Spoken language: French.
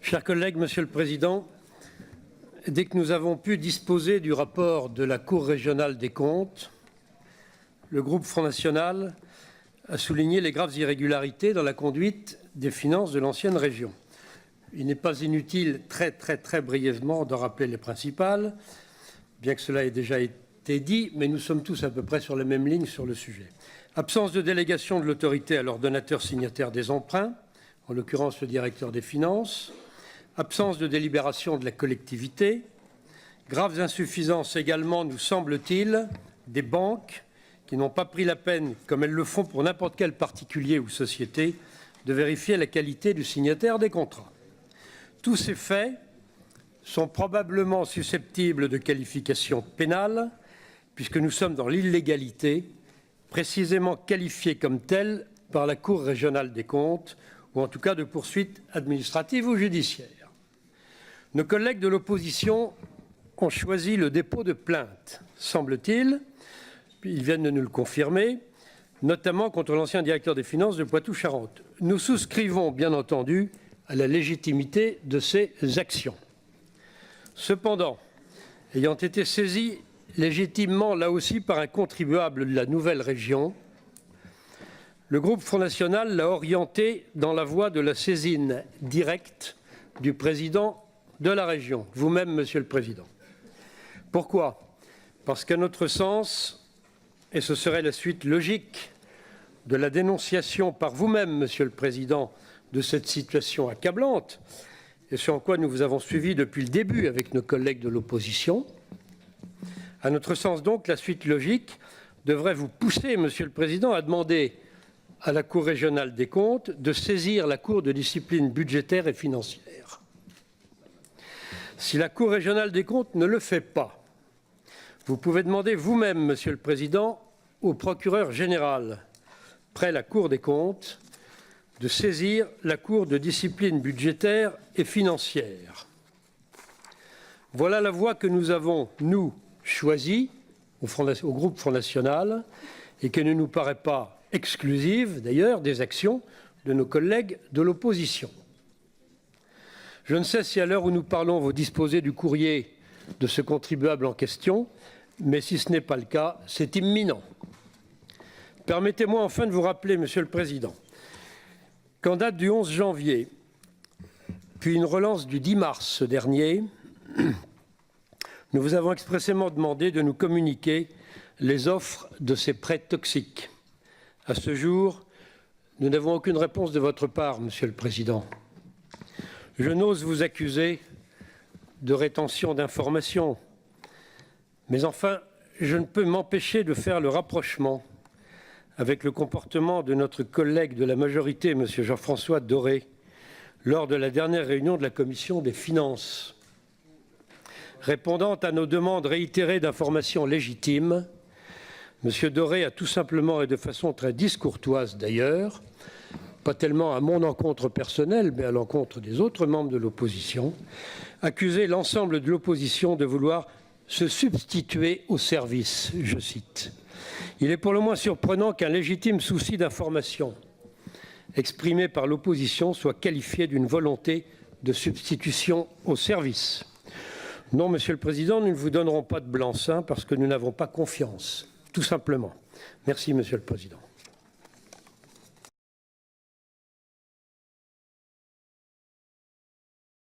Chers collègues, Monsieur le Président, dès que nous avons pu disposer du rapport de la Cour régionale des comptes, le groupe Front National a souligné les graves irrégularités dans la conduite des finances de l'ancienne région. Il n'est pas inutile, très brièvement, d'en rappeler les principales, bien que cela ait déjà été dit, mais nous sommes tous à peu près sur la même ligne sur le sujet. Absence de délégation de l'autorité à l'ordonnateur signataire des emprunts, en l'occurrence le directeur des finances, absence de délibération de la collectivité, graves insuffisances également, nous semble-t-il, des banques qui n'ont pas pris la peine, comme elles le font pour n'importe quel particulier ou société, de vérifier la qualité du signataire des contrats. Tous ces faits sont probablement susceptibles de qualification pénale, puisque nous sommes dans l'illégalité, précisément qualifiée comme telle par la Cour régionale des comptes, ou en tout cas de poursuites administratives ou judiciaires. Nos collègues de l'opposition ont choisi le dépôt de plainte, semble-t-il, ils viennent de nous le confirmer, notamment contre l'ancien directeur des finances de Poitou-Charentes. Nous souscrivons, bien entendu, à la légitimité de ces actions. Cependant, ayant été saisi légitimement, là aussi, par un contribuable de la nouvelle région, le groupe Front National l'a orienté dans la voie de la saisine directe du président de la région, vous-même, Monsieur le Président. Pourquoi? Parce qu'à notre sens, et ce serait la suite logique de la dénonciation par vous-même, Monsieur le Président, de cette situation accablante, et ce en quoi nous vous avons suivi depuis le début avec nos collègues de l'opposition, à notre sens donc, la suite logique devrait vous pousser, Monsieur le Président, à demander à la Cour régionale des comptes de saisir la Cour de discipline budgétaire et financière. Si la Cour régionale des comptes ne le fait pas, vous pouvez demander vous-même, Monsieur le Président, au procureur général, près la Cour des comptes, de saisir la Cour de discipline budgétaire et financière. Voilà la voie que nous avons, nous, choisie au groupe Front National et qui ne nous paraît pas exclusive, d'ailleurs, des actions de nos collègues de l'opposition. Je ne sais si à l'heure où nous parlons, vous disposez du courrier de ce contribuable en question, mais si ce n'est pas le cas, c'est imminent. Permettez-moi enfin de vous rappeler, Monsieur le Président, qu'en date du 11 janvier, puis une relance du 10 mars dernier, nous vous avons expressément demandé de nous communiquer les offres de ces prêts toxiques. À ce jour, nous n'avons aucune réponse de votre part, Monsieur le Président. Je n'ose vous accuser de rétention d'informations, mais enfin, je ne peux m'empêcher de faire le rapprochement avec le comportement de notre collègue de la majorité, M. Jean-François Doré, lors de la dernière réunion de la Commission des finances. Répondant à nos demandes réitérées d'informations légitimes, M. Doré a tout simplement, et de façon très discourtoise d'ailleurs, pas tellement à mon encontre personnel, mais à l'encontre des autres membres de l'opposition, accusé l'ensemble de l'opposition de vouloir se substituer au service, je cite. Il est pour le moins surprenant qu'un légitime souci d'information exprimé par l'opposition soit qualifié d'une volonté de substitution au service. Non, Monsieur le Président, nous ne vous donnerons pas de blanc-seing parce que nous n'avons pas confiance, tout simplement. Merci, Monsieur le Président.